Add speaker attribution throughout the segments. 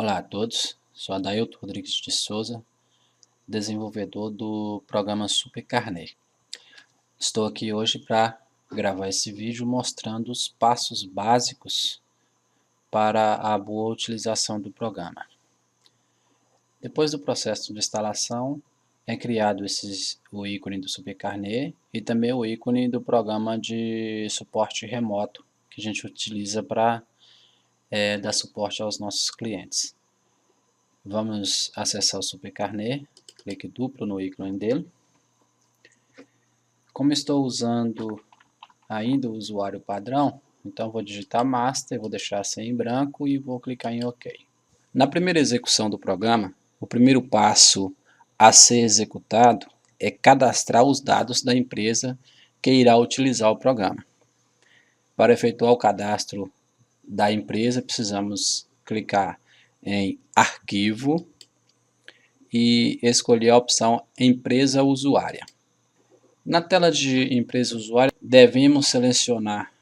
Speaker 1: Olá a todos, sou Adailto Rodrigues de Souza, desenvolvedor do programa SuperCarnet. Estou aqui hoje para gravar esse vídeo mostrando os passos básicos para a boa utilização do programa. Depois do processo de instalação, é criado o ícone do SuperCarnet e também o ícone do programa de suporte remoto que a gente utiliza para dar suporte aos nossos clientes. Vamos acessar o SuperCarnet, clique duplo no ícone dele. Como estou usando ainda o usuário padrão, então vou digitar Master, vou deixar sem em branco e vou clicar em OK. Na primeira execução do programa, o primeiro passo a ser executado é cadastrar os dados da empresa que irá utilizar o programa. Para efetuar o cadastro da empresa, precisamos clicar em Arquivo e escolher a opção Empresa Usuária. Na tela de Empresa Usuária, devemos selecionar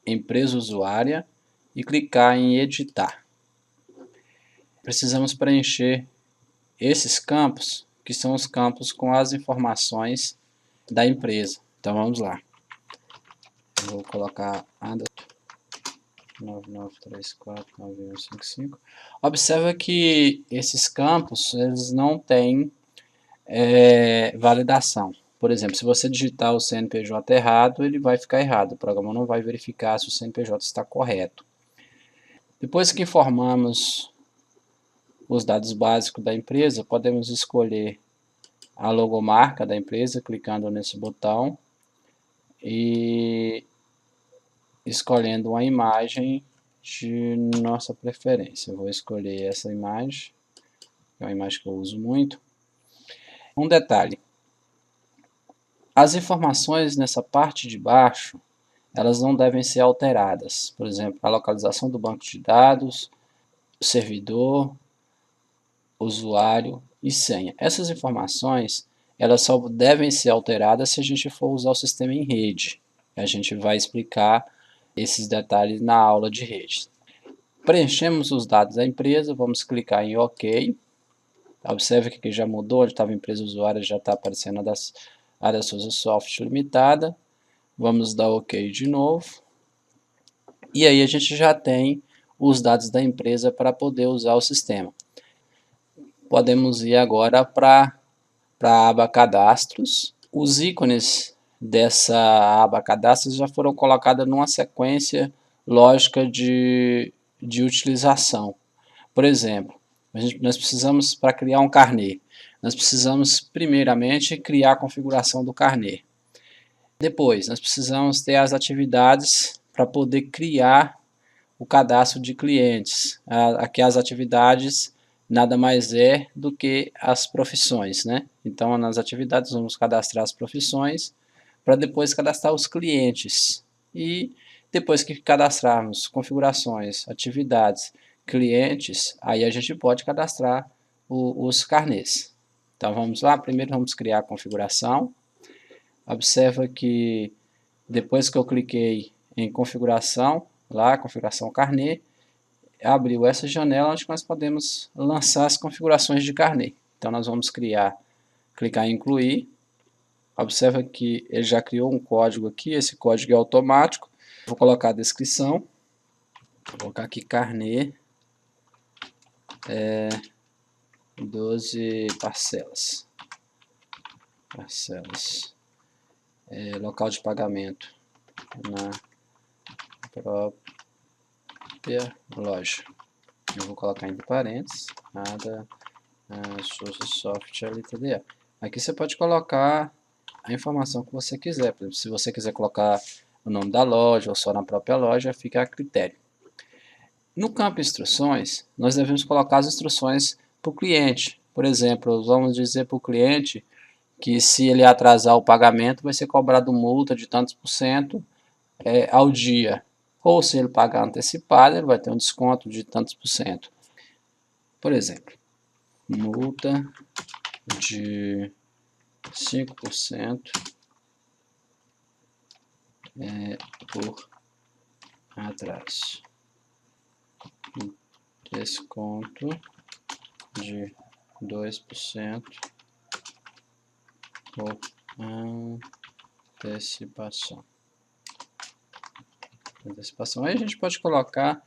Speaker 1: Empresa Usuária e clicar em Editar. Precisamos preencher esses campos, que são os campos com as informações da empresa. Então vamos lá. Eu vou colocar Anderson 99349155. Observa que esses campos eles não têm validação. Por exemplo, se você digitar o CNPJ errado, ele vai ficar errado. O programa não vai verificar se o CNPJ está correto. Depois que informamos os dados básicos da empresa, podemos escolher a logomarca da empresa, clicando nesse botão e escolhendo uma imagem de nossa preferência. Eu vou escolher essa imagem, que é uma imagem que eu uso muito. Um detalhe, as informações nessa parte de baixo, elas não devem ser alteradas. Por exemplo, a localização do banco de dados, o servidor, usuário e senha. Essas informações, elas só devem ser alteradas se a gente for usar o sistema em rede. A gente vai explicar esses detalhes na aula de rede. Preenchemos os dados da empresa, vamos clicar em OK. Observe que aqui já mudou, onde estava a empresa usuária já está aparecendo a da Souza Soft Limitada. Vamos dar OK de novo. E aí a gente já tem os dados da empresa para poder usar o sistema. Podemos ir agora para a aba Cadastros. Os ícones dessa aba Cadastros já foram colocados numa sequência lógica de utilização. Por exemplo, nós precisamos, para criar um carnê, nós precisamos primeiramente criar a configuração do carnê. Depois, nós precisamos ter as atividades para poder criar o cadastro de clientes. Aqui as atividades nada mais é do que as profissões, né? Então, nas atividades vamos cadastrar as profissões para depois cadastrar os clientes. E depois que cadastrarmos configurações, atividades, clientes, aí a gente pode cadastrar os carnês. Então vamos lá, primeiro vamos criar a configuração. Observa que depois que eu cliquei em configuração, lá, configuração carnê, abriu essa janela onde nós podemos lançar as configurações de carnê. Então nós vamos clicar em incluir. Observa que ele já criou um código aqui, esse código é automático. Vou colocar a descrição, vou colocar aqui carnê, 12 parcelas. Local de pagamento na própria loja. Eu vou colocar entre parênteses, nada, Souza Soft LTDA. Aqui você pode colocar a informação que você quiser. Por exemplo, se você quiser colocar o nome da loja ou só na própria loja, fica a critério. No campo instruções, nós devemos colocar as instruções para o cliente. Por exemplo, vamos dizer para o cliente que se ele atrasar o pagamento, vai ser cobrado multa de tantos por cento ao dia. Ou se ele pagar antecipado, ele vai ter um desconto de tantos por cento. Por exemplo, multa de 5% por atraso. desconto de 2% por antecipação. Aí a gente pode colocar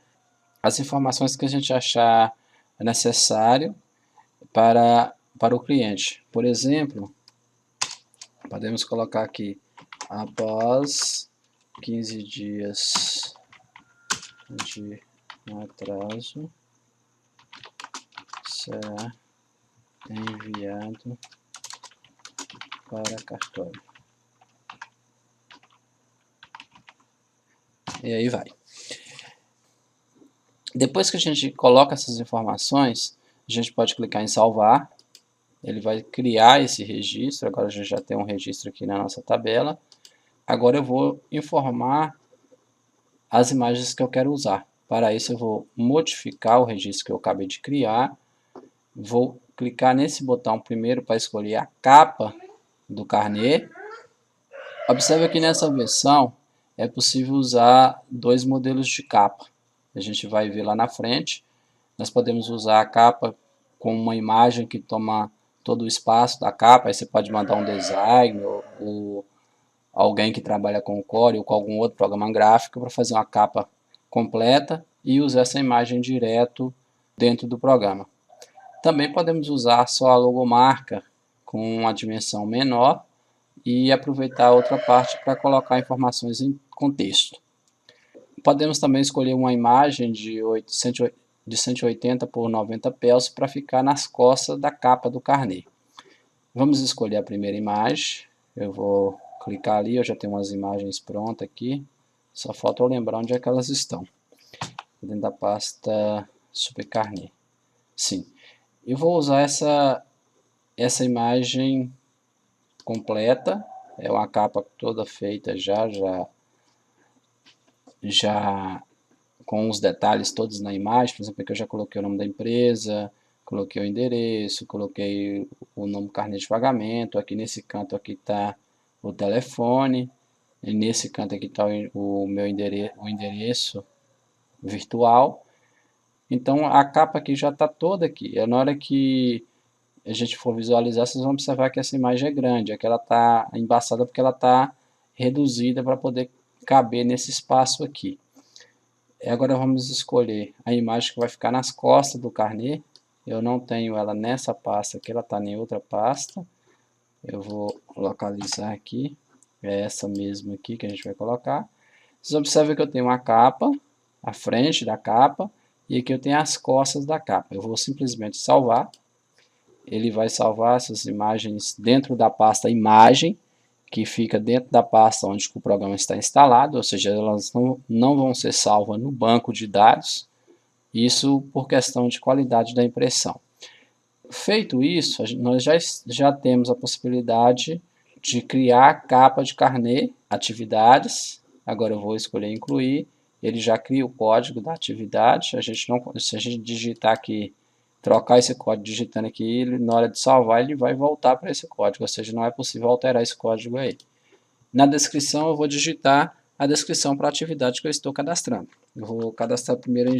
Speaker 1: as informações que a gente achar necessário para o cliente. Por exemplo, podemos colocar aqui, após 15 dias de atraso, será enviado para cartório. E aí vai. Depois que a gente coloca essas informações, a gente pode clicar em salvar. Ele vai criar esse registro. Agora a gente já tem um registro aqui na nossa tabela. Agora eu vou informar as imagens que eu quero usar. Para isso eu vou modificar o registro que eu acabei de criar. Vou clicar nesse botão primeiro para escolher a capa do carnê. Observe que nessa versão é possível usar dois modelos de capa. A gente vai ver lá na frente. Nós podemos usar a capa com uma imagem que toma todo o espaço da capa. Aí você pode mandar um design ou alguém que trabalha com o Core ou com algum outro programa gráfico para fazer uma capa completa e usar essa imagem direto dentro do programa. Também podemos usar só a logomarca com uma dimensão menor e aproveitar a outra parte para colocar informações em contexto. Podemos também escolher uma imagem de 180 por 90 pixels para ficar nas costas da capa do carnê. Vamos escolher a primeira imagem. Eu vou clicar ali, eu já tenho umas imagens prontas aqui. Só falta eu lembrar onde é que elas estão. Dentro da pasta Super Carnê. Sim. Eu vou usar essa imagem completa. É uma capa toda feita já com os detalhes todos na imagem. Por exemplo, aqui eu já coloquei o nome da empresa, coloquei o endereço, coloquei o nome do carnê de pagamento. Aqui nesse canto aqui está o telefone, e nesse canto aqui está o meu endereço virtual. Então a capa aqui já está toda aqui. Na hora que a gente for visualizar, vocês vão observar que essa imagem é grande, é que ela está embaçada porque ela está reduzida para poder caber nesse espaço aqui. Agora vamos escolher a imagem que vai ficar nas costas do carnê. Eu não tenho ela nessa pasta aqui, ela está em outra pasta. Eu vou localizar aqui, é essa mesma aqui que a gente vai colocar. Vocês observam que eu tenho uma capa, a frente da capa, e aqui eu tenho as costas da capa. Eu vou simplesmente salvar. Ele vai salvar essas imagens dentro da pasta imagem, que fica dentro da pasta onde o programa está instalado, ou seja, elas não vão ser salvas no banco de dados, isso por questão de qualidade da impressão. Feito isso, nós já temos a possibilidade de criar a capa de carnê, atividades. Agora eu vou escolher incluir, ele já cria o código da atividade. Se a gente digitar aqui, trocar esse código digitando aqui, na hora de salvar ele vai voltar para esse código, ou seja, não é possível alterar esse código aí. Na descrição eu vou digitar a descrição para a atividade que eu estou cadastrando. Eu vou cadastrar primeiro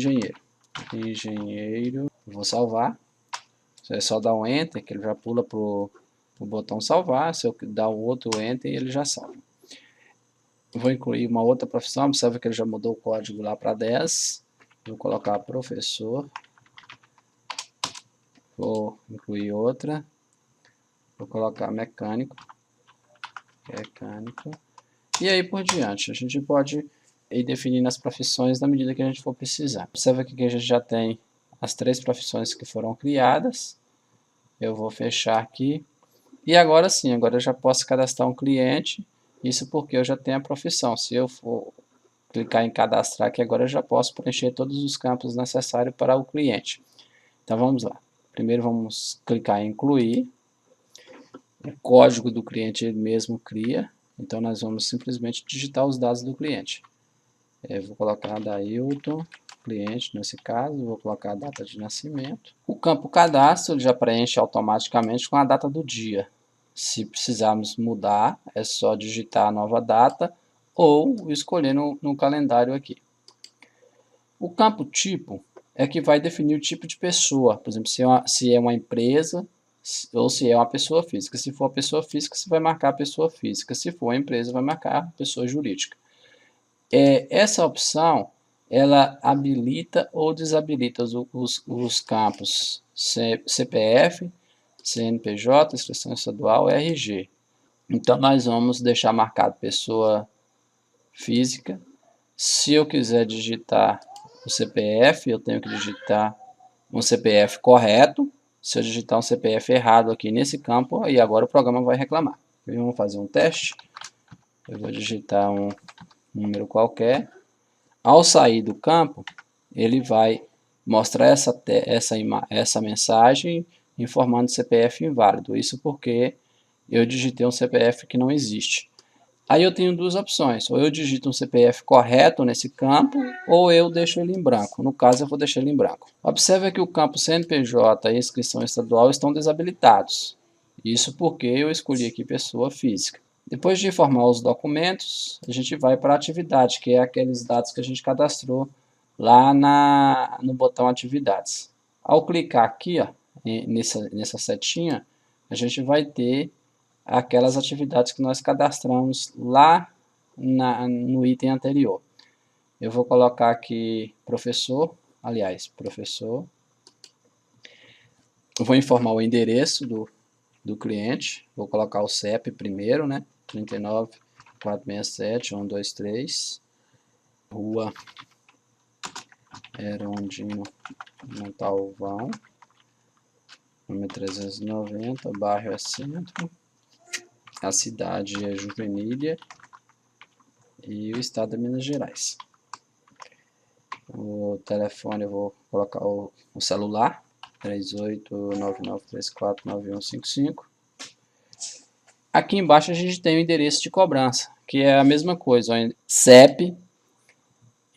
Speaker 1: engenheiro, vou salvar. É só dar um Enter, que ele já pula para o botão salvar. Se eu dar o outro Enter, ele já salva. Eu vou incluir uma outra profissão. Observa que ele já mudou o código lá para 10. Vou colocar professor. Vou incluir outra. Vou colocar mecânico. E aí por diante. A gente pode ir definindo as profissões na medida que a gente for precisar. Observa que a gente já tem as 3 profissões que foram criadas. Eu vou fechar aqui. E agora sim, agora eu já posso cadastrar um cliente. Isso porque eu já tenho a profissão. Se eu for clicar em cadastrar aqui, agora eu já posso preencher todos os campos necessários para o cliente. Então vamos lá. Primeiro vamos clicar em incluir. O código do cliente ele mesmo cria. Então nós vamos simplesmente digitar os dados do cliente. Eu vou colocar Dailton, cliente nesse caso, vou colocar a data de nascimento. O campo cadastro ele já preenche automaticamente com a data do dia. Se precisarmos mudar, é só digitar a nova data ou escolher no calendário aqui. O campo tipo é que vai definir o tipo de pessoa. Por exemplo, se é uma empresa ou se é uma pessoa física. Se for a pessoa física, você vai marcar a pessoa física. Se for a empresa, vai marcar a pessoa jurídica. Essa opção, ela habilita ou desabilita os campos CPF, CNPJ, inscrição estadual e RG. Então, nós vamos deixar marcado pessoa física. Se eu quiser digitar o CPF, eu tenho que digitar um CPF correto. Se eu digitar um CPF errado aqui nesse campo, aí agora o programa vai reclamar. Vamos fazer um teste. Eu vou digitar um número qualquer. Ao sair do campo, ele vai mostrar essa mensagem informando CPF inválido. Isso porque eu digitei um CPF que não existe. Aí eu tenho duas opções, ou eu digito um CPF correto nesse campo, ou eu deixo ele em branco. No caso, eu vou deixar ele em branco. Observe que o campo CNPJ e inscrição estadual estão desabilitados. Isso porque eu escolhi aqui pessoa física. Depois de informar os documentos, a gente vai para a atividade, que é aqueles dados que a gente cadastrou lá no botão atividades. Ao clicar aqui, ó, nessa setinha, a gente vai ter aquelas atividades que nós cadastramos lá no item anterior. Eu vou colocar aqui professor. Eu vou informar o endereço do cliente. Vou colocar o CEP primeiro, né? 39.467.123. Rua Herondino Montalvão, número 390, bairro é Centro. A cidade é Juvenília e o estado é Minas Gerais. O telefone eu vou colocar o celular, 3899349155. Aqui embaixo a gente tem o endereço de cobrança, que é a mesma coisa, CEP,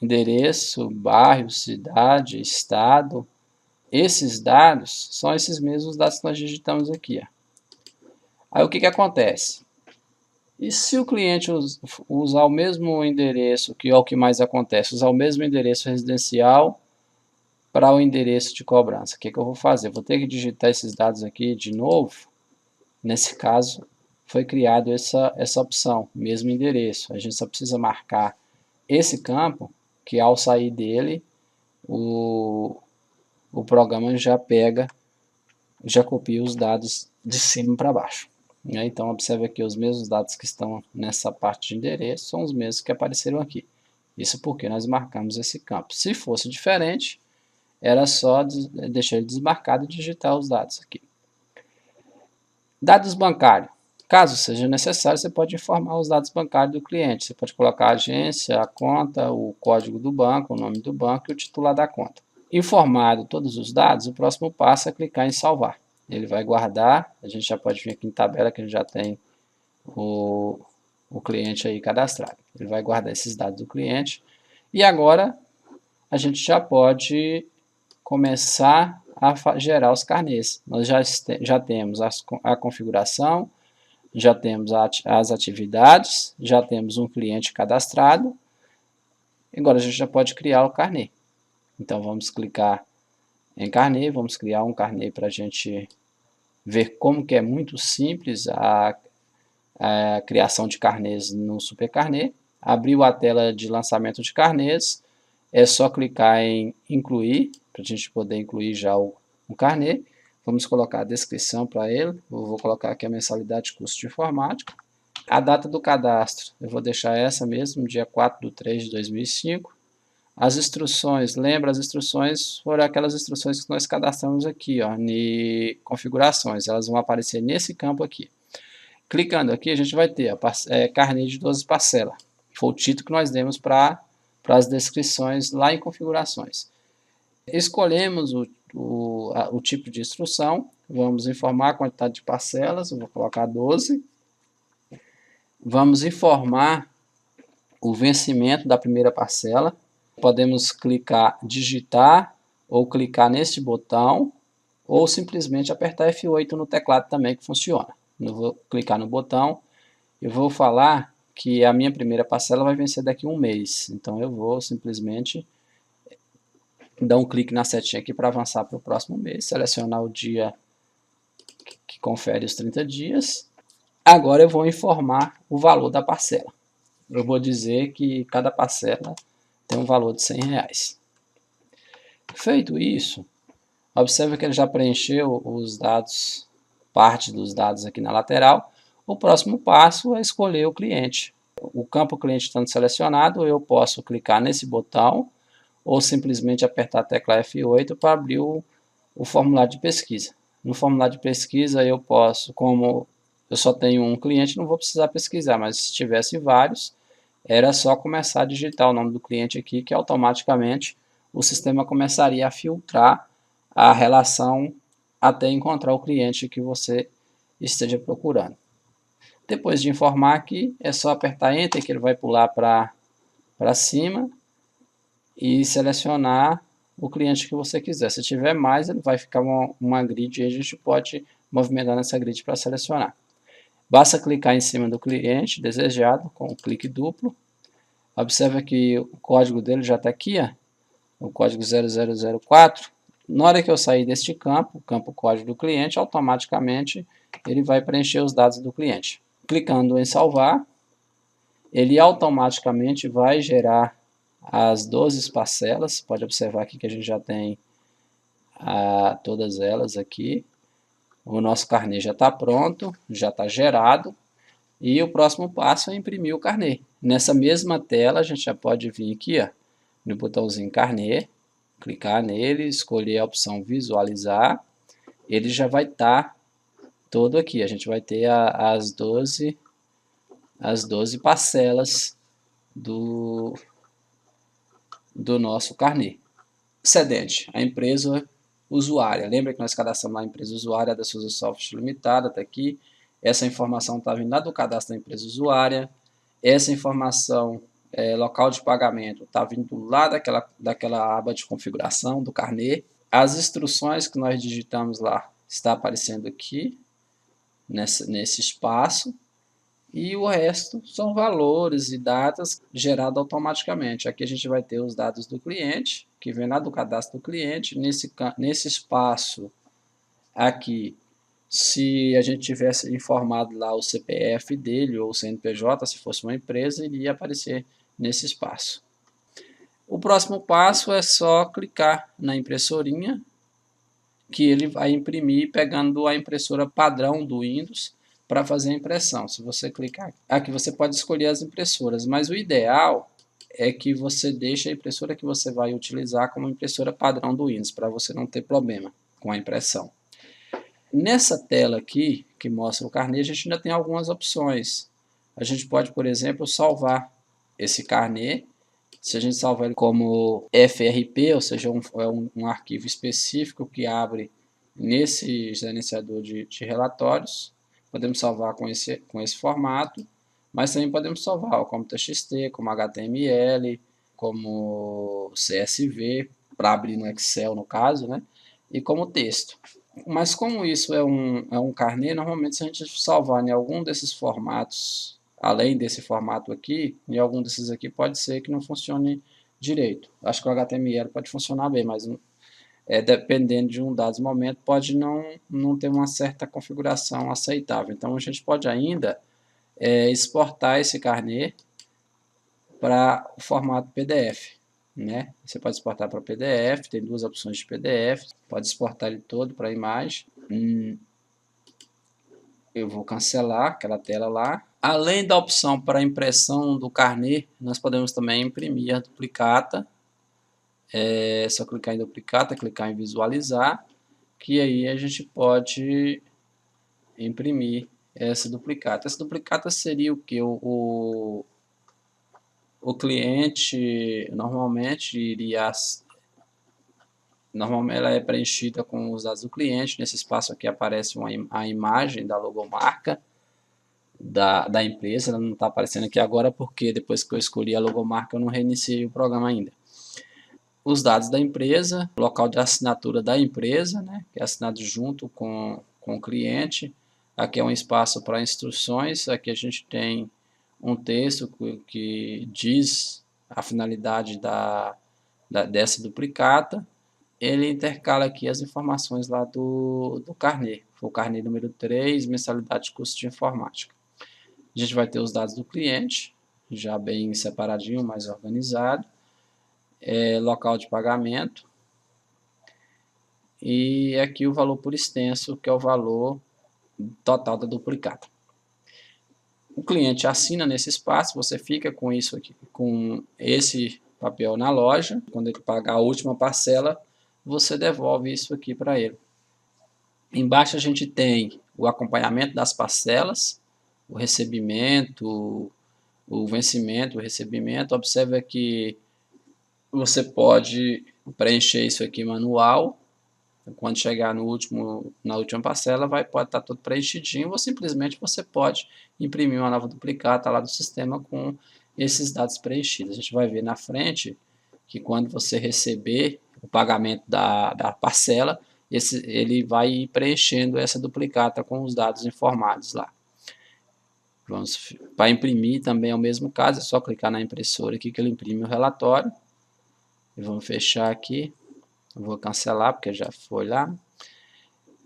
Speaker 1: endereço, bairro, cidade, estado. Esses dados são esses mesmos dados que nós digitamos aqui, ó. Aí o que acontece? E se o cliente usar o mesmo endereço, que é o que mais acontece, usar o mesmo endereço residencial para o endereço de cobrança, o que eu vou fazer? Vou ter que digitar esses dados aqui de novo. Nesse caso, foi criado essa opção, mesmo endereço. A gente só precisa marcar esse campo, que ao sair dele, o programa já copia os dados de cima para baixo. Então, observe aqui os mesmos dados que estão nessa parte de endereço, são os mesmos que apareceram aqui. Isso porque nós marcamos esse campo. Se fosse diferente, era só deixar ele desmarcado e digitar os dados aqui. Dados bancários. Caso seja necessário, você pode informar os dados bancários do cliente. Você pode colocar a agência, a conta, o código do banco, o nome do banco e o titular da conta. Informado todos os dados, o próximo passo é clicar em salvar. Ele vai guardar, a gente já pode vir aqui em tabela que a gente já tem o cliente aí cadastrado. Ele vai guardar esses dados do cliente e agora a gente já pode começar a gerar os carnês. Nós já temos a configuração, já temos as atividades, já temos um cliente cadastrado, agora a gente já pode criar o carnê. Então vamos clicar em carnê, vamos criar um carnê para a gente ver como que é muito simples a criação de carnês no Super Carnê. Abriu a tela de lançamento de carnês, é só clicar em incluir, para a gente poder incluir já o carnê. Vamos colocar a descrição para ele, eu vou colocar aqui a mensalidade de curso de informática. A data do cadastro, eu vou deixar essa mesmo, dia 4/3/2005. As instruções, lembra, as instruções foram aquelas instruções que nós cadastramos aqui, ó, em configurações, elas vão aparecer nesse campo aqui. Clicando aqui, a gente vai ter carnê de 12 parcelas, foi o título que nós demos para as descrições lá em configurações. Escolhemos o tipo de instrução, vamos informar a quantidade de parcelas, eu vou colocar 12. Vamos informar o vencimento da primeira parcela. Podemos clicar, digitar ou clicar neste botão ou simplesmente apertar F8 no teclado também que funciona. Eu vou clicar no botão, eu vou falar que a minha primeira parcela vai vencer daqui a um mês, então eu vou simplesmente dar um clique na setinha aqui para avançar para o próximo mês, selecionar o dia que confere os 30 dias. Agora eu vou informar o valor da parcela. Eu vou dizer que cada parcela tem um valor de R$100. Feito isso, observe que ele já preencheu os dados, parte dos dados aqui na lateral. O próximo passo é escolher o cliente. O campo cliente estando selecionado, eu posso clicar nesse botão ou simplesmente apertar a tecla F8 para abrir o formulário de pesquisa. No formulário de pesquisa eu posso, como eu só tenho um cliente, não vou precisar pesquisar, mas se tivesse vários, era só começar a digitar o nome do cliente aqui, que automaticamente o sistema começaria a filtrar a relação até encontrar o cliente que você esteja procurando. Depois de informar aqui, é só apertar Enter, que ele vai pular para cima e selecionar o cliente que você quiser. Se tiver mais, ele vai ficar uma grid e a gente pode movimentar nessa grid para selecionar. Basta clicar em cima do cliente desejado com um clique duplo. Observe que o código dele já está aqui, ó, o código 0004. Na hora que eu sair deste campo, o campo código do cliente, automaticamente ele vai preencher os dados do cliente. Clicando em salvar, ele automaticamente vai gerar as 12 parcelas. Pode observar aqui que a gente já tem todas elas aqui. O nosso carnê já está pronto, já está gerado. E o próximo passo é imprimir o carnê. Nessa mesma tela, a gente já pode vir aqui, ó, no botãozinho carnê, clicar nele, escolher a opção visualizar. Ele já vai estar todo aqui. A gente vai ter as 12 parcelas do nosso carnê. Excedente, a empresa usuária. Lembra que nós cadastramos lá a empresa usuária da Souza Software Limitada, está aqui. Essa informação está vindo lá do cadastro da empresa usuária. Essa informação, local de pagamento, está vindo lá daquela aba de configuração do carnê. As instruções que nós digitamos lá está aparecendo aqui, nesse espaço. E o resto são valores e datas gerados automaticamente. Aqui a gente vai ter os dados do cliente, que vem lá do cadastro do cliente. Nesse espaço aqui, se a gente tivesse informado lá o CPF dele ou o CNPJ, se fosse uma empresa, iria aparecer nesse espaço. O próximo passo é só clicar na impressorinha, que ele vai imprimir pegando a impressora padrão do Windows para fazer a impressão. Se você clicar aqui, você pode escolher as impressoras, mas o ideal é que você deixe a impressora que você vai utilizar como impressora padrão do Windows, para você não ter problema com a impressão. Nessa tela aqui, que mostra o carnê, a gente ainda tem algumas opções. A gente pode, por exemplo, salvar esse carnê. Se a gente salvar ele como FRP, ou seja, um arquivo específico que abre nesse gerenciador de relatórios, podemos salvar com esse formato, mas também podemos salvar como TXT, como HTML, como CSV, para abrir no Excel no caso, né? E como texto. Mas como isso é um carnê, normalmente se a gente salvar em algum desses formatos, além desse formato aqui, em algum desses aqui pode ser que não funcione direito. Acho que o HTML pode funcionar bem, mas dependendo de um dado momento, pode não ter uma certa configuração aceitável. Então a gente pode ainda exportar esse carnê para o formato PDF. Né? Você pode exportar para PDF, tem duas opções de PDF, pode exportar ele todo para a imagem. Eu vou cancelar aquela tela lá. Além da opção para impressão do carnê, nós podemos também imprimir a duplicata. É só clicar em duplicata, clicar em visualizar, que aí a gente pode imprimir essa duplicata. Essa duplicata seria o que? O cliente normalmente ela é preenchida com os dados do cliente. Nesse espaço aqui aparece a imagem da logomarca da empresa. Ela não está aparecendo aqui agora porque depois que eu escolhi a logomarca eu não reiniciei o programa ainda. Os dados da empresa, local de assinatura da empresa, né, que é assinado junto com o cliente. Aqui é um espaço para instruções. Aqui a gente tem um texto que diz a finalidade dessa duplicata. ele intercala aqui as informações lá do carnê. O carnê número 3, mensalidade de custo de informática. A gente vai ter os dados do cliente, já bem separadinho, mais organizado. Local de pagamento. E aqui o valor por extenso, que é o valor total da duplicata. O cliente assina nesse espaço, você fica com isso aqui, com esse papel na loja. Quando ele pagar a última parcela, você devolve isso aqui para ele. Embaixo a gente tem o acompanhamento das parcelas, o recebimento, o vencimento, o recebimento. Observe que você pode preencher isso aqui manual. Quando chegar na última parcela, pode estar tudo preenchidinho, ou simplesmente você pode imprimir uma nova duplicata lá do sistema com esses dados preenchidos. A gente vai ver na frente que quando você receber o pagamento da parcela, ele vai preenchendo essa duplicata com os dados informados lá. Para imprimir também é o mesmo caso, é só clicar na impressora aqui que ele imprime o relatório. E vamos fechar aqui. Eu vou cancelar porque já foi lá.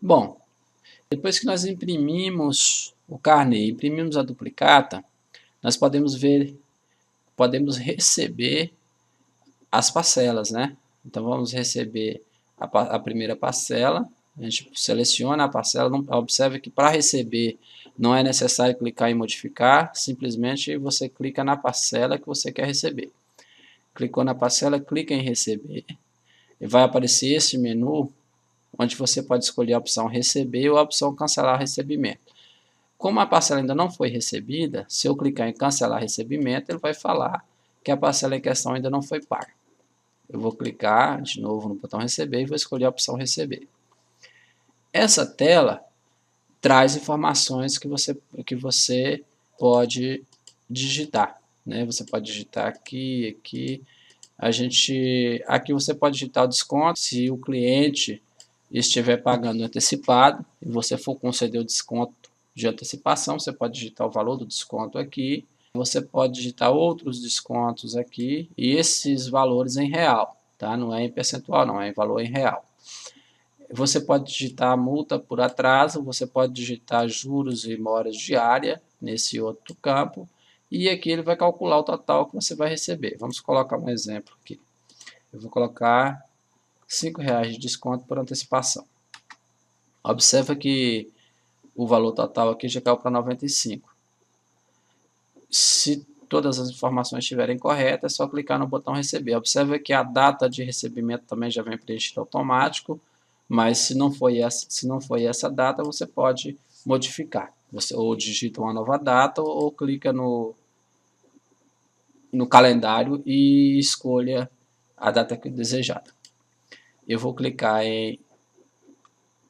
Speaker 1: Bom, depois que nós imprimimos o carnê, imprimimos a duplicata, nós podemos receber as parcelas, né? Então vamos receber a primeira parcela, a gente seleciona a parcela, observe que para receber não é necessário clicar em modificar, simplesmente você clica na parcela que você quer receber. Clicou na parcela, clica em receber. E vai aparecer esse menu, onde você pode escolher a opção receber ou a opção cancelar o recebimento. Como a parcela ainda não foi recebida, se eu clicar em cancelar recebimento, ele vai falar que a parcela em questão ainda não foi paga. Eu vou clicar de novo no botão receber e vou escolher a opção receber. Essa tela traz informações que você pode digitar, né? Você pode digitar aqui. Aqui você pode digitar o desconto. Se o cliente estiver pagando antecipado e você for conceder o desconto de antecipação, você pode digitar o valor do desconto aqui. Você pode digitar outros descontos aqui e esses valores em real, tá? Não é em percentual, não, é em valor em real. Você pode digitar a multa por atraso, você pode digitar juros e moras diária nesse outro campo. E aqui ele vai calcular o total que você vai receber. Vamos colocar um exemplo aqui. Eu vou colocar R$5 de desconto por antecipação. Observa que o valor total aqui já caiu para 95. Se todas as informações estiverem corretas, é só clicar no botão receber. Observa que a data de recebimento também já vem preenchida automático, mas se não foi essa data, você pode modificar. Você ou digita uma nova data ou clica no calendário e escolha a data desejada. Eu vou clicar em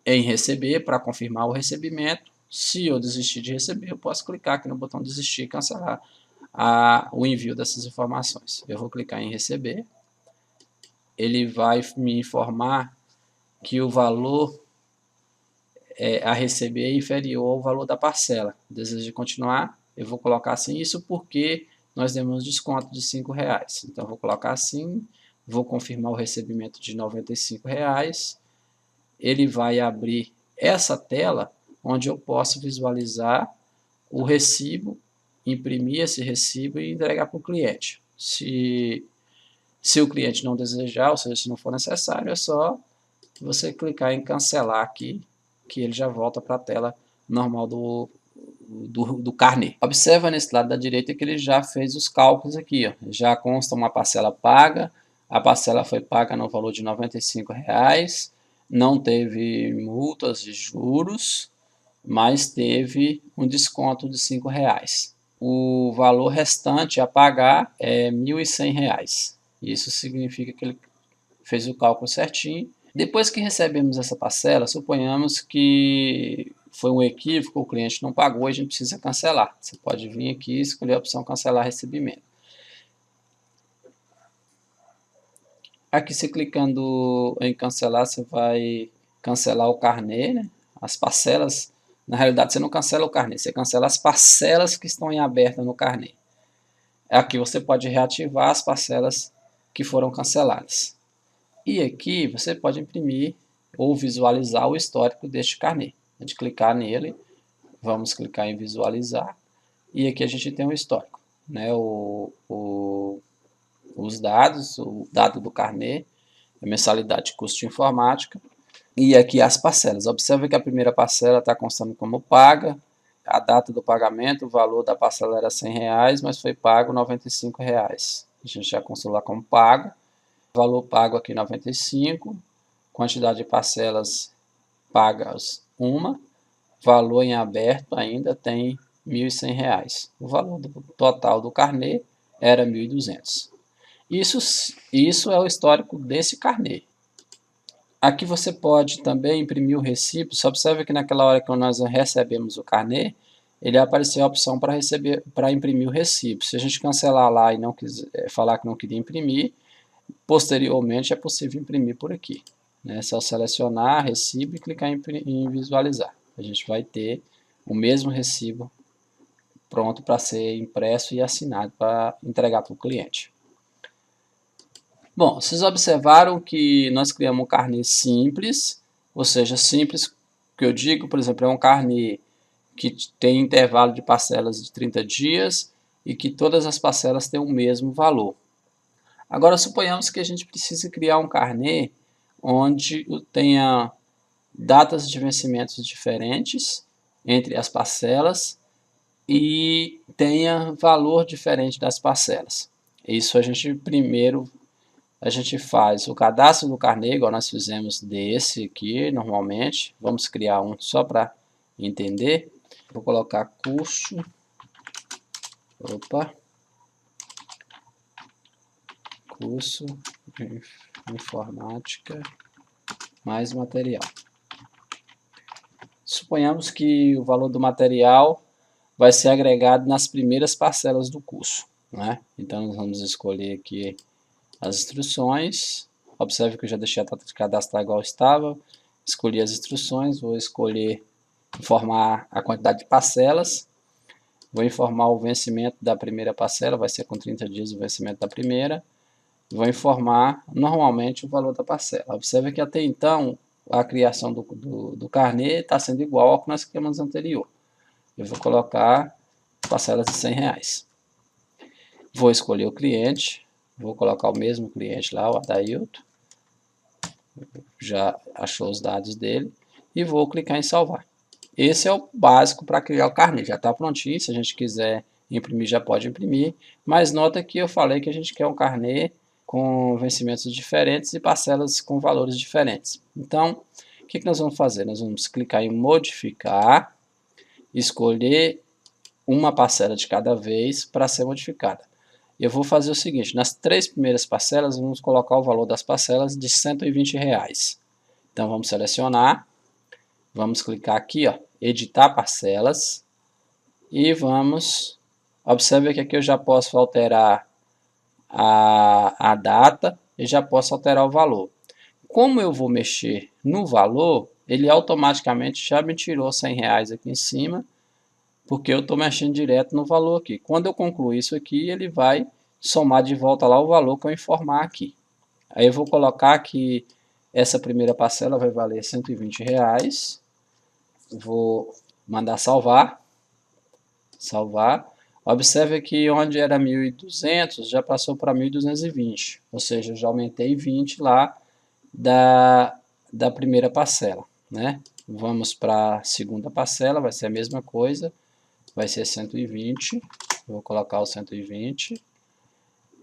Speaker 1: receber para confirmar o recebimento. Se eu desistir de receber, eu posso clicar aqui no botão desistir e cancelar o envio dessas informações. Eu vou clicar em receber. Ele vai me informar que o valor a receber é inferior ao valor da parcela. Desejo continuar? Eu vou colocar assim, isso porque nós demos desconto de R$5. Então, eu vou colocar assim, vou confirmar o recebimento de R$95. Ele vai abrir essa tela, onde eu posso visualizar o recibo, imprimir esse recibo e entregar para o cliente. Se o cliente não desejar, ou seja, se não for necessário, é só você clicar em cancelar aqui, que ele já volta para a tela normal do carnê. Observa nesse lado da direita que ele já fez os cálculos aqui, ó. Já consta uma parcela paga, a parcela foi paga no valor de R$95, não teve multas de juros, mas teve um desconto de R$5. O valor restante a pagar é R$1.100. Isso significa que ele fez o cálculo certinho. Depois que recebemos essa parcela, suponhamos que foi um equívoco, o cliente não pagou e a gente precisa cancelar. Você pode vir aqui e escolher a opção cancelar recebimento. Aqui, você clicando em cancelar, você vai cancelar o carnê, né? As parcelas. Na realidade, você não cancela o carnê, você cancela as parcelas que estão em aberto no carnê. Aqui você pode reativar as parcelas que foram canceladas. E aqui você pode imprimir ou visualizar o histórico deste carnê. A gente clicar nele, vamos clicar em visualizar, e aqui a gente tem o histórico, né? Os dados, o dado do carnê, a mensalidade de custo de informática, e aqui as parcelas. Observe que a primeira parcela está constando como paga, a data do pagamento, o valor da parcela era R$100, mas foi pago R$95. A gente já constou lá como pago, valor pago aqui 95, quantidade de parcelas pagas uma, valor em aberto ainda tem R$1.100. O valor total do carnê era 1.200. Isso é o histórico desse carnê. Aqui você pode também imprimir o recibo. Só observe que naquela hora que nós recebemos o carnê, ele apareceu a opção para imprimir o recibo. Se a gente cancelar lá e não quiser falar que não queria imprimir, posteriormente é possível imprimir por aqui. É só selecionar recibo e clicar em visualizar. A gente vai ter o mesmo recibo pronto para ser impresso e assinado para entregar para o cliente. Bom, vocês observaram que nós criamos um carnê simples, ou seja, simples, que eu digo, por exemplo, é um carnê que tem intervalo de parcelas de 30 dias e que todas as parcelas têm o mesmo valor. Agora, suponhamos que a gente precise criar um carnê onde tenha datas de vencimentos diferentes entre as parcelas e tenha valor diferente das parcelas. Isso a gente faz o cadastro do carnê, igual nós fizemos desse aqui, normalmente. Vamos criar um só para entender. Vou colocar curso. Curso de informática mais material. Suponhamos que o valor do material vai ser agregado nas primeiras parcelas do curso, né? Então, nós vamos escolher aqui as instruções. Observe que eu já deixei a data de cadastrar igual estava. Escolhi as instruções, vou escolher informar a quantidade de parcelas. Vou informar o vencimento da primeira parcela, vai ser com 30 dias o vencimento da primeira. Vou informar normalmente o valor da parcela. Observe que até então a criação do carnê está sendo igual ao que nós criamos anterior. Eu vou colocar parcelas de R$100. Vou escolher o cliente, vou colocar o mesmo cliente lá, o Adailton. Já achou os dados dele e vou clicar em salvar. Esse é o básico para criar o carnê, já está prontinho. Se a gente quiser imprimir, já pode imprimir, mas nota que eu falei que a gente quer um carnê com vencimentos diferentes e parcelas com valores diferentes. Então, o que nós vamos fazer? Nós vamos clicar em modificar, escolher uma parcela de cada vez para ser modificada. Eu vou fazer o seguinte, nas 3 primeiras parcelas, vamos colocar o valor das parcelas de R$120. Então, vamos selecionar, vamos clicar aqui, ó, editar parcelas, e vamos, observe que aqui eu já posso alterar a data e já posso alterar o valor. Como eu vou mexer no valor, ele automaticamente já me tirou R$100 aqui em cima, porque eu estou mexendo direto no valor aqui. Quando eu concluir isso aqui, ele vai somar de volta lá o valor que eu informar aqui. Aí eu vou colocar que essa primeira parcela vai valer R$120. Vou mandar salvar. Observe que onde era 1.200 já passou para 1.220, ou seja, já aumentei 20 lá da primeira parcela, né? Vamos para a segunda parcela, vai ser a mesma coisa, vai ser 120, vou colocar o 120,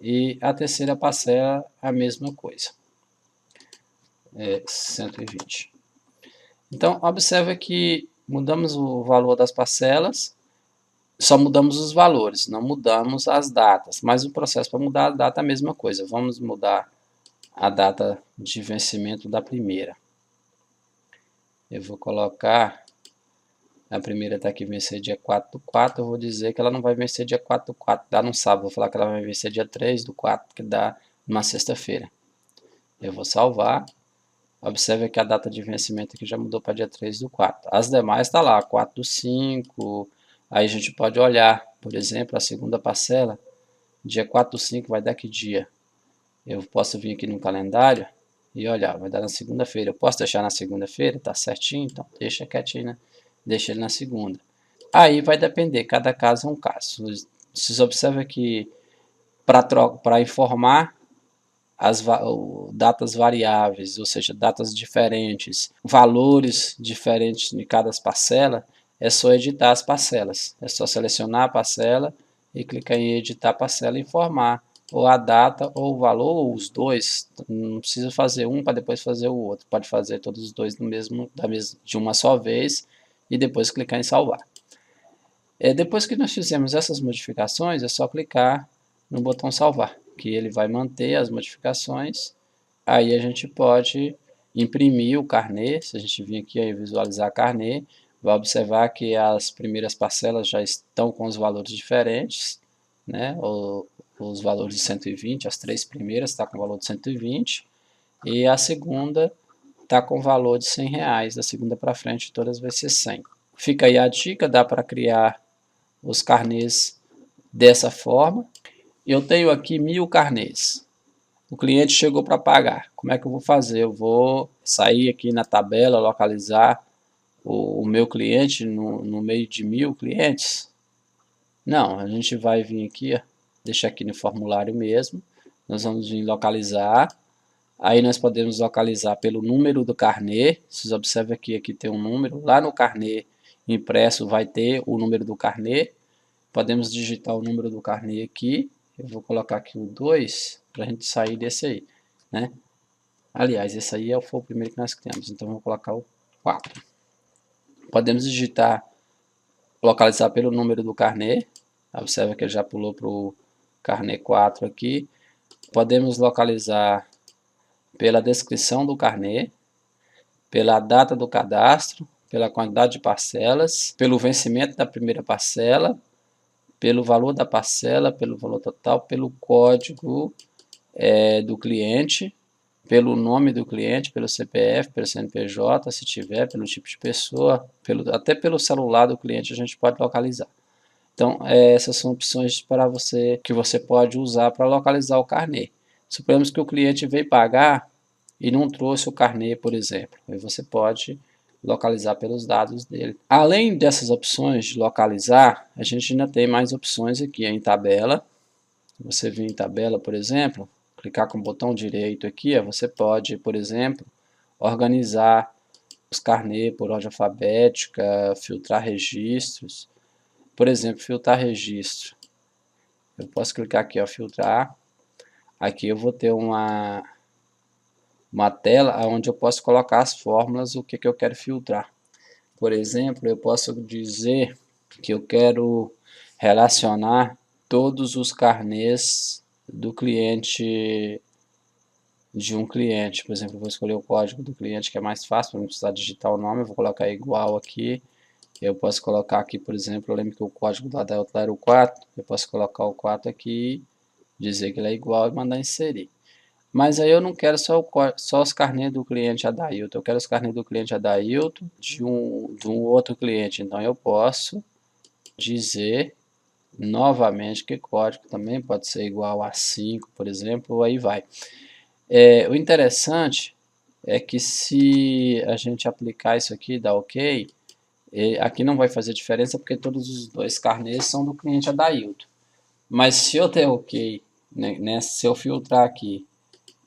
Speaker 1: e a terceira parcela a mesma coisa, 120. Então, observe que mudamos o valor das parcelas, só mudamos os valores, não mudamos as datas, mas o processo para mudar a data é a mesma coisa. Vamos mudar a data de vencimento da primeira. Eu vou colocar, a primeira está aqui, vencer dia 4/4, eu vou dizer que ela não vai vencer dia 4/4, dá no sábado, vou falar que ela vai vencer dia 3/4, que dá numa sexta-feira. Eu vou salvar. Observe que a data de vencimento aqui já mudou para dia 3/4. As demais está lá, 4/5. Aí a gente pode olhar, por exemplo, a segunda parcela, dia 4/5 vai dar que dia? Eu posso vir aqui no calendário e olhar, vai dar na segunda-feira. Eu posso deixar na segunda-feira? Tá certinho? Então deixa quietinho, né? Deixa ele na segunda. Aí vai depender, cada caso é um caso. Vocês observam que para informar as datas variáveis, ou seja, datas diferentes, valores diferentes de cada parcela, é só editar as parcelas. É só selecionar a parcela e clicar em editar a parcela e informar ou a data ou o valor ou os dois. Não precisa fazer um para depois fazer o outro. Pode fazer todos os dois de uma só vez e depois clicar em salvar. Depois que nós fizemos essas modificações, é só clicar no botão salvar, que ele vai manter as modificações. Aí a gente pode imprimir o carnê. Se a gente vir aqui e visualizar carnê, vai observar que as primeiras parcelas já estão com os valores diferentes, né? Os valores de 120, as três primeiras estão com o valor de 120 e a segunda está com o valor de R$100. Da segunda para frente todas vai ser 100. Fica aí a dica, dá para criar os carnês dessa forma. Eu tenho aqui 1000 carnês. O cliente chegou para pagar. Como é que eu vou fazer? Eu vou sair aqui na tabela, localizar o meu cliente no meio de 1000 clientes? Não, a gente vai vir aqui, ó, deixar aqui no formulário mesmo. Nós vamos vir localizar. Aí nós podemos localizar pelo número do carnê. Vocês observam que aqui tem um número. Lá no carnê impresso vai ter o número do carnê. Podemos digitar o número do carnê aqui. Eu vou colocar aqui o 2 para a gente sair desse aí, né? Aliás, esse aí foi o primeiro que nós criamos, então vou colocar o 4. Podemos digitar, localizar pelo número do carnê. Observa que ele já pulou para o carnê 4 aqui. Podemos localizar pela descrição do carnê, pela data do cadastro, pela quantidade de parcelas, pelo vencimento da primeira parcela, pelo valor da parcela, pelo valor total, pelo código do cliente, pelo nome do cliente, pelo CPF, pelo CNPJ, se tiver, pelo tipo de pessoa, até pelo celular do cliente a gente pode localizar. Então, essas são opções para que você pode usar para localizar o carnê. Suponhamos que o cliente veio pagar e não trouxe o carnê, por exemplo. Aí você pode localizar pelos dados dele. Além dessas opções de localizar, a gente ainda tem mais opções aqui em tabela. Você vem em tabela, por exemplo, clicar com o botão direito aqui, você pode, por exemplo, organizar os carnês por ordem alfabética, filtrar registros. Por exemplo, filtrar registro. Eu posso clicar aqui, ó, filtrar. Aqui eu vou ter uma tela onde eu posso colocar as fórmulas, o que eu quero filtrar. Por exemplo, eu posso dizer que eu quero relacionar todos os carnês do cliente, de um cliente. Por exemplo, eu vou escolher o código do cliente, que é mais fácil, para não precisar digitar o nome. Eu vou colocar igual aqui. Eu posso colocar aqui, por exemplo, eu lembro que o código da Delta era o 4. Eu posso colocar o 4 aqui, dizer que ele é igual e mandar inserir. Mas aí eu não quero só os carnês do cliente Adailton, eu quero os carnês do cliente Adailton de um outro cliente. Então eu posso dizer novamente que código também pode ser igual a 5, por exemplo, aí vai. O interessante é que se a gente aplicar isso aqui, dar OK, aqui não vai fazer diferença porque todos os dois carnês são do cliente Adailton. Mas se eu der OK, né, se eu filtrar aqui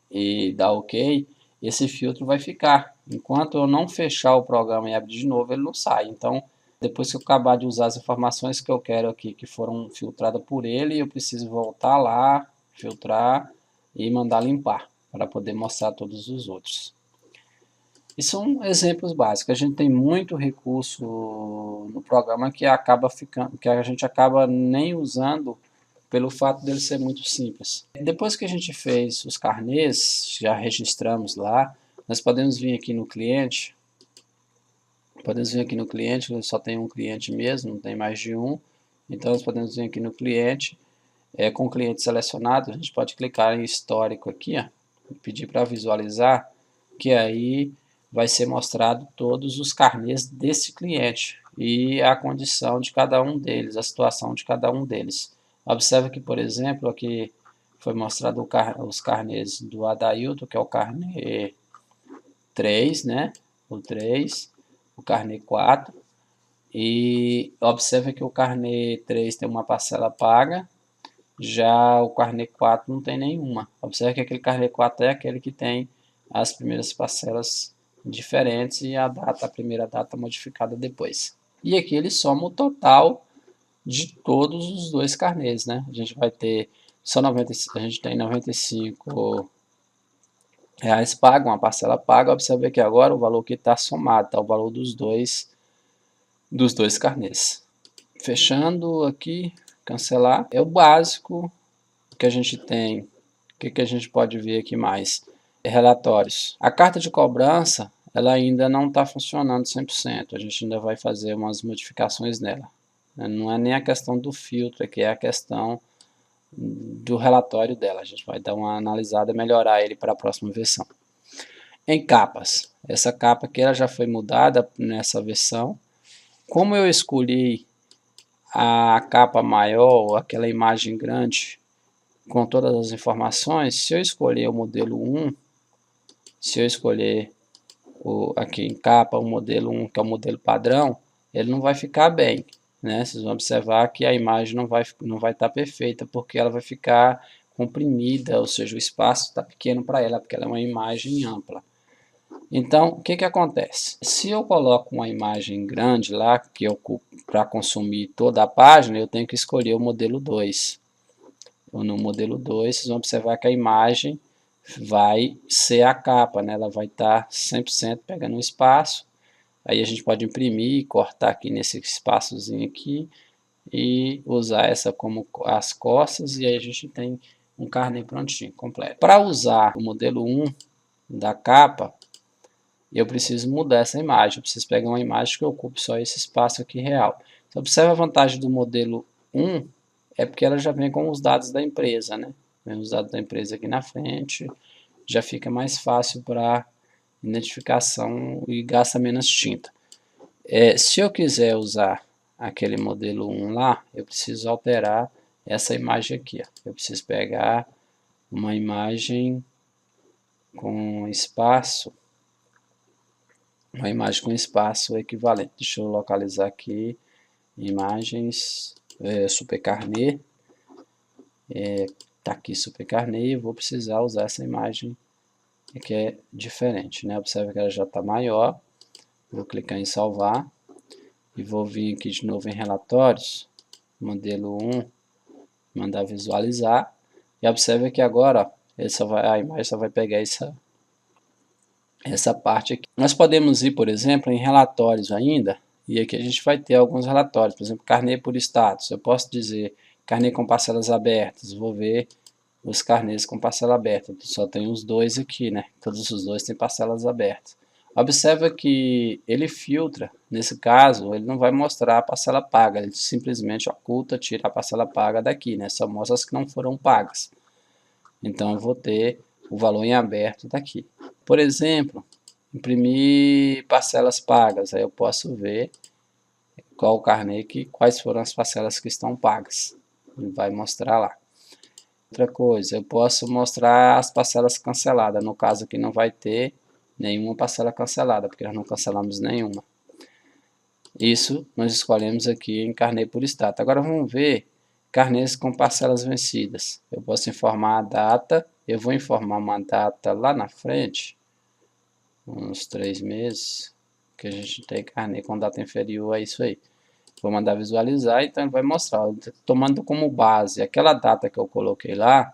Speaker 1: e dar OK, esse filtro vai ficar. Enquanto eu não fechar o programa e abrir de novo, ele não sai. Então, depois que eu acabar de usar as informações que eu quero aqui, que foram filtradas por ele, eu preciso voltar lá, filtrar e mandar limpar, para poder mostrar todos os outros. E são exemplos básicos. A gente tem muito recurso no programa que a gente acaba nem usando pelo fato dele ser muito simples. Depois que a gente fez os carnês, já registramos lá, nós podemos vir aqui no cliente. Podemos vir aqui no cliente, só tem um cliente mesmo, não tem mais de um. Então nós podemos vir aqui no cliente, com o cliente selecionado, a gente pode clicar em histórico aqui, ó, e pedir para visualizar, que aí vai ser mostrado todos os carnês desse cliente e a condição de cada um deles, a situação de cada um deles. Observe que, por exemplo, aqui foi mostrado os carnês do Adailton, que é o carnê 3, né? O 3, o carnê 4. E observa que o carnê 3 tem uma parcela paga, já o carnê 4 não tem nenhuma. Observa que aquele carnê 4 é aquele que tem as primeiras parcelas diferentes e a primeira data modificada depois. E aqui ele soma o total de todos os dois carnês, né? A gente vai ter só 90, a gente tem 95 reais pago, uma parcela paga. Observe que agora o valor que está somado, tá o valor dos dois carnês. Fechando aqui, cancelar, é o básico que a gente tem. O que a gente pode ver aqui mais? Relatórios. A carta de cobrança, ela ainda não está funcionando 100%. A gente ainda vai fazer umas modificações nela. Não é nem a questão do filtro, aqui é a questão do relatório dela. A gente vai dar uma analisada e melhorar ele para a próxima versão. Em capas. Essa capa aqui ela já foi mudada nessa versão. Como eu escolhi a capa maior, aquela imagem grande, com todas as informações, se eu escolher o modelo 1, se eu escolher aqui em capa o modelo 1, que é o modelo padrão, ele não vai ficar bem, né? Vocês vão observar que a imagem não vai estar perfeita, porque ela vai ficar comprimida, ou seja, o espaço está pequeno para ela, porque ela é uma imagem ampla. Então, o que acontece? Se eu coloco uma imagem grande lá, que eu ocupo para consumir toda a página, eu tenho que escolher o modelo 2. No modelo 2, vocês vão observar que a imagem vai ser a capa, né? Ela vai estar 100% pegando um espaço. Aí a gente pode imprimir, cortar aqui nesse espaçozinho aqui e usar essa como as costas, e aí a gente tem um carnê prontinho, completo. Para usar o modelo 1 da capa, eu preciso mudar essa imagem. Eu preciso pegar uma imagem que ocupe só esse espaço aqui real. Então, observe a vantagem do modelo 1, é porque ela já vem com os dados da empresa, né? Vem os dados da empresa aqui na frente, já fica mais fácil para identificação e gasta menos tinta. Se eu quiser usar aquele modelo 1 lá, eu preciso alterar essa imagem aqui. Ó. Eu preciso pegar uma imagem com espaço, equivalente. Deixa eu localizar aqui, imagens, super carnê, tá aqui super carnê, eu vou precisar usar essa imagem que é diferente, né? Observe que ela já está maior, vou clicar em salvar, e vou vir aqui de novo em relatórios, modelo 1, mandar visualizar, e observe que agora, ó, a imagem só vai pegar essa parte aqui. Nós podemos ir, por exemplo, em relatórios ainda, e aqui a gente vai ter alguns relatórios, por exemplo, carnê por status. Eu posso dizer carnê com parcelas abertas, vou ver os carnês com parcela aberta, só tem os dois aqui, né? Todos os dois têm parcelas abertas. Observa que ele filtra, nesse caso, ele não vai mostrar a parcela paga, ele simplesmente oculta, tira a parcela paga daqui, né? Só mostra as que não foram pagas. Então eu vou ter o valor em aberto daqui. Por exemplo, imprimir parcelas pagas, aí eu posso ver qual o carnê quais foram as parcelas que estão pagas. Ele vai mostrar lá. Outra coisa, eu posso mostrar as parcelas canceladas. No caso aqui não vai ter nenhuma parcela cancelada, porque nós não cancelamos nenhuma. Isso nós escolhemos aqui em carnê por status. Agora vamos ver carnês com parcelas vencidas. Eu posso informar a data, eu vou informar uma data lá na frente, uns 3 meses, que a gente tem carnê com data inferior a isso aí. Vou mandar visualizar, então ele vai mostrar, tomando como base aquela data que eu coloquei lá,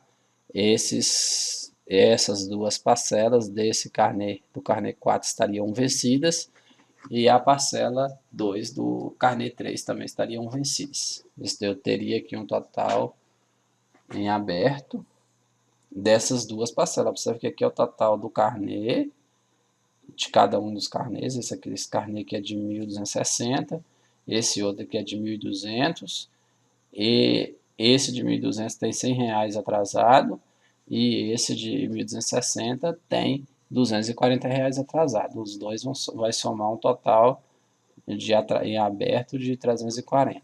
Speaker 1: essas duas parcelas desse carnê, do carnê 4 estariam vencidas, e a parcela 2 do carnê 3 também estariam vencidas. Eu teria aqui um total em aberto dessas duas parcelas. Observe que aqui é o total do carnê, de cada um dos carnês. Esse carnê aqui é de 1.260, esse outro aqui é de 1.200, e esse de 1.200 tem 100 reais atrasado, e esse de 1.260 tem 240 reais atrasado. Os dois vai somar um total em aberto de 340.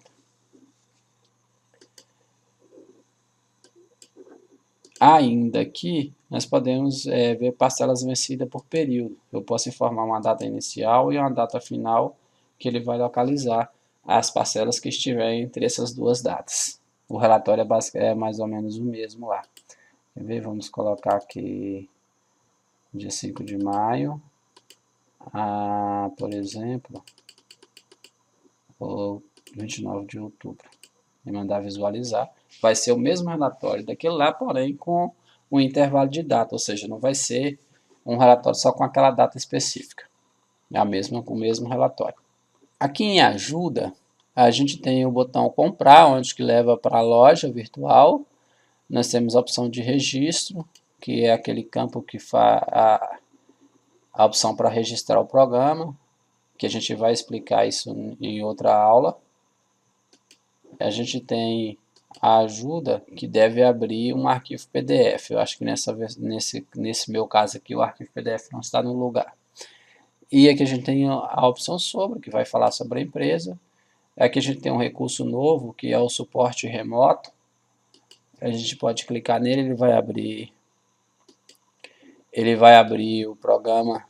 Speaker 1: Ainda aqui, nós podemos ver parcelas vencidas por período. Eu posso informar uma data inicial e uma data final, que ele vai localizar as parcelas que estiverem entre essas duas datas. O relatório é mais ou menos o mesmo lá. Quer ver? Vamos colocar aqui dia 5 de maio, por exemplo, ou 29 de outubro. E mandar visualizar. Vai ser o mesmo relatório daquele lá, porém com um intervalo de data, ou seja, não vai ser um relatório só com aquela data específica. É o mesmo relatório. Aqui em ajuda, a gente tem o botão comprar, onde que leva para a loja virtual. Nós temos a opção de registro, que é aquele campo que faz a opção para registrar o programa, que a gente vai explicar isso em outra aula. A gente tem a ajuda, que deve abrir um arquivo PDF. Eu acho que nesse meu caso aqui, o arquivo PDF não está no lugar. E aqui a gente tem a opção sobre, que vai falar sobre a empresa. Aqui a gente tem um recurso novo, que é o suporte remoto. A gente pode clicar nele, ele vai abrir o programa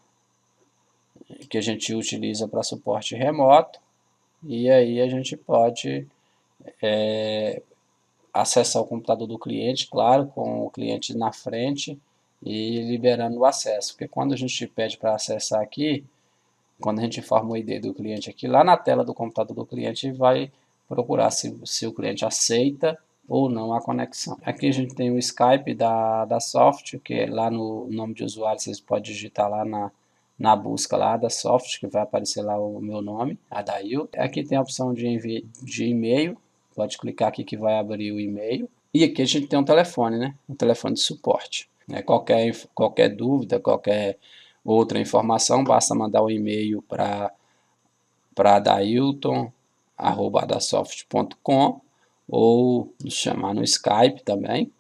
Speaker 1: que a gente utiliza para suporte remoto. E aí a gente pode acessar o computador do cliente, claro, com o cliente na frente e liberando o acesso. Porque quando a gente pede para acessar aqui, quando a gente informa o ID do cliente aqui, lá na tela do computador do cliente vai procurar se o cliente aceita ou não a conexão. Aqui a gente tem o Skype da Soft, que é lá no nome de usuário, vocês podem digitar lá na busca lá da Soft, que vai aparecer lá o meu nome, Adail. Aqui tem a opção de e-mail, pode clicar aqui que vai abrir o e-mail. E aqui a gente tem um telefone, né? Um telefone de suporte. Qualquer dúvida, qualquer outra informação, basta mandar um e-mail para adailton@adasoft.com ou nos chamar no Skype também.